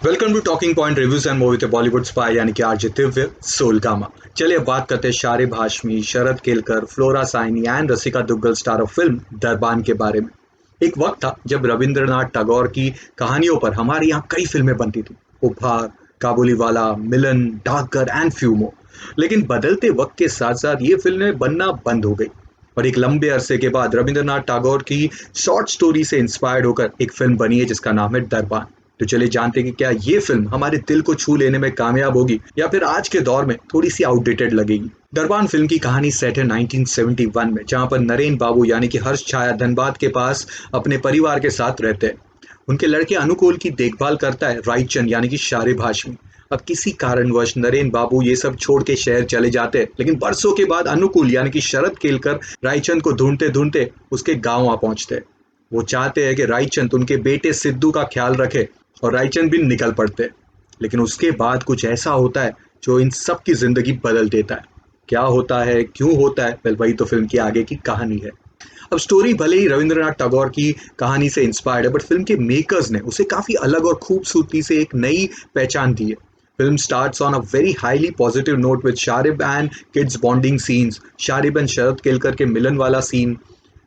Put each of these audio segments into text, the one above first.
Welcome to talking point reviews and movie Bollywood spy यानी कि RJ Divya Soulgama. चलिए अब बात करते हैं Sharib Hashmi, Sharad Kelkar, Flora Saini and Rasika Duggal star of film Darbaan के बारे में। एक वक्त था जब रविंद्रनाथ टैगोर की कहानियों पर हमारे यहाँ कई फिल्में बनती थी। उपहार, काबुलीवाला, मिलन, डाकघर एंड फ्यू मोर। लेकिन बदलते वक्त के साथ साथ ये फिल्में बनना बंद हो गई और एक लंबे अरसे के बाद रविंद्रनाथ टैगोर की शॉर्ट स्टोरी से इंस्पायर्ड होकर एक फिल्म बनी है जिसका नाम है दरबान। तो चलिए जानते हैं कि क्या ये फिल्म हमारे दिल को छू लेने में कामयाब होगी या फिर आज के दौर में थोड़ी सी आउटडेटेड लगेगी। दरबान फिल्म की कहानी सेट है 1971 में, जहां पर नरेन बाबू यानी कि हर्ष छाया धनबाद के पास अपने परिवार के साथ रहते हैं। उनके लड़के अनुकूल की देखभाल करता है रायचंद यानी कि शारिब हाशमी। अब किसी कारणवश नरेन बाबू ये सब छोड़ के शहर चले जाते हैं, लेकिन बरसों के बाद अनुकूल यानी कि शरद केलकर रायचंद को ढूंढते ढूंढते उसके गांव आ पहुंचते हैं। वो चाहते हैं कि रायचंद उनके बेटे सिद्धू का ख्याल रखे और रायचंद भी निकल पड़ते हैं। लेकिन उसके बाद कुछ ऐसा होता है जो इन सब की जिंदगी बदल देता है। क्या होता है, क्यों होता है, वेल वही तो फिल्म की आगे की कहानी है। अब स्टोरी भले ही रविंद्रनाथ टैगोर की कहानी से इंस्पायर्ड है, बट फिल्म के मेकर्स ने उसे काफी अलग और खूबसूरती से एक नई पहचान दी है। Film starts on a very highly positive note with Sharib and kids bonding scenes, Sharib and Sharad Kelkar के मिलन वाला सीन,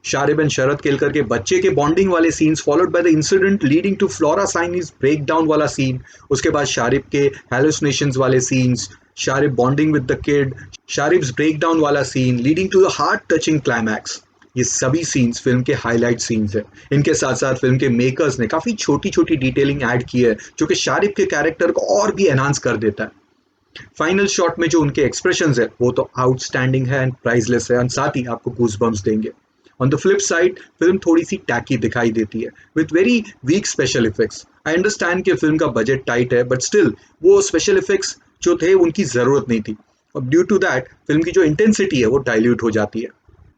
शारिब एंड शरद केलकर के बच्चे के बॉन्डिंग वाले scenes followed by the incident leading to Flora Saini's break down वाला सीन। उसके बाद शारिब के हेलुसिनेशंस वाले scenes, Sharib bonding with the kid, Sharib's break down वाला scene leading to the heart touching climax. ये सभी सीन्स फिल्म के हाईलाइट सीन्स है। इनके साथ साथ फिल्म के मेकर्स ने काफी छोटी छोटी डिटेलिंग ऐड की है जो कि शारिब के कैरेक्टर को और भी एनहांस कर देता है। फाइनल शॉट में जो उनके एक्सप्रेशंस है वो तो आउटस्टैंडिंग है एंड प्राइसलेस है, और साथ ही आपको गूज बम्स देंगे। On the flip side film थोड़ी सी टैकी दिखाई देती है with very weak special effects. I understand कि फिल्म का बजट टाइट है, बट स्टिल वो स्पेशल इफेक्ट्स जो थे उनकी जरूरत नहीं थी। और ड्यू टू दैट फिल्म की जो इंटेंसिटी है वो डाइल्यूट हो जाती है।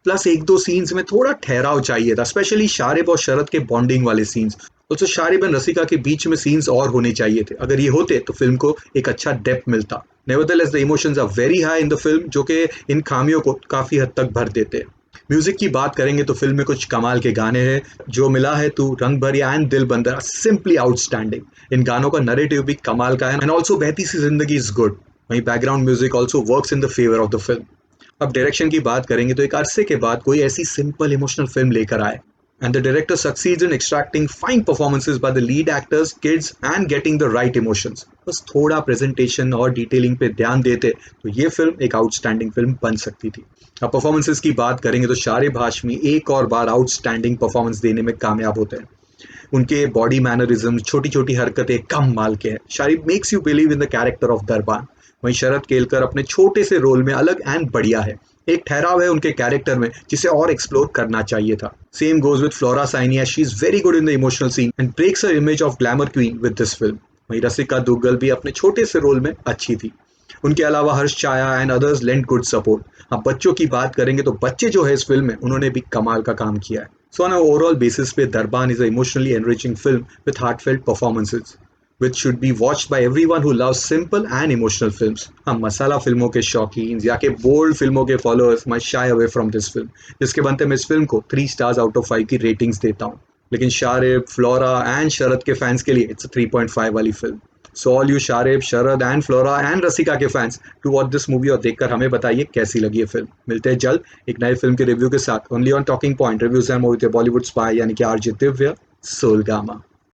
प्लस एक दो सीन्स में थोड़ा ठहराव चाहिए था, स्पेशली शारिब और शरद के बॉन्डिंग वाले सीन्स। तो शारिब एंड रसिका के बीच में सीन्स और होने चाहिए थे। अगर ये होते तो फिल्म को एक अच्छा डेप्थ मिलता। Nevertheless the emotions are very high in the film, जो कि इन खामियों को काफी हद तक भर देते हैं। म्यूजिक की बात करेंगे तो फिल्म में कुछ कमाल के गाने हैं। जो मिला है तू, रंग भरिया एंड दिल बंदर सिंपली आउटस्टैंडिंग। इन गानों का नरेटिव भी कमाल का है एंड ऑल्सो बहती सी जिंदगी इज गुड। वहीं background music also works in the favour of the film. अब डायरेक्शन की बात करेंगे तो एक अरसे के बाद कोई ऐसी सिंपल इमोशनल फिल्म लेकर आए and the director succeeds in extracting fine performances by the lead actors, kids and getting the right emotions। बस थोड़ा प्रेजेंटेशन और डिटेलिंग पे ध्यान देते तो ये फिल्म एक आउटस्टैंडिंग फिल्म बन सकती थी। अब परफॉर्मेंसेस की बात करेंगे तो शारिब हाशमी एक और बार आउटस्टैंडिंग परफॉर्मेंस देने में कामयाब होते हैं। उनके बॉडी मैनरिज्म, छोटी छोटी हरकतें कम माल के हैं। Sharib makes you believe in the character of Darbaan. वहीं शरद केलकर अपने छोटे से रोल में अलग एंड बढ़िया है। एक ठहराव है उनके कैरेक्टर में जिसे और एक्सप्लोर करना चाहिए था। Same goes with Flora Saini, she is very good in the emotional scene and breaks her image of glamour queen with this film. वहीं रसिका दुग्गल भी अपने छोटे से रोल में अच्छी थी। उनके अलावा Harsh Chhaya and others lent good support. अब बच्चों की बात करेंगे तो बच्चे जो है इस फिल्म में उन्होंने भी कमाल का काम किया है। सो ऑन ओवरऑल बेसिस पे Darbaan is a emotionally enriching film with heartfelt performances which should be watched by everyone who loves simple and emotional films। हाँ, मसाला फिल्मों के शौकीन या के बोल्ड फिल्मों के followers might shy away from this film, जिसके बनते मैं इस फिल्म को 3 स्टार्स आउट ऑफ 5 की रेटिंग्स देता हूँ। लेकिन शारिब, फ्लोरा एंड शरद के फैंस के लिए इट्स 3.5 वाली film. So all you Sharib, Sharad and Flora and Rasika के fans, to watch this movie और देखकर हमें बताइए कैसी लगी है फिल्म। मिलते हैं जल्द एक नए फिल्म के रिव्यू के साथ, only on talking point reviews and movie Bollywood spy यानी कि आरजे दिव्य सोलगामा।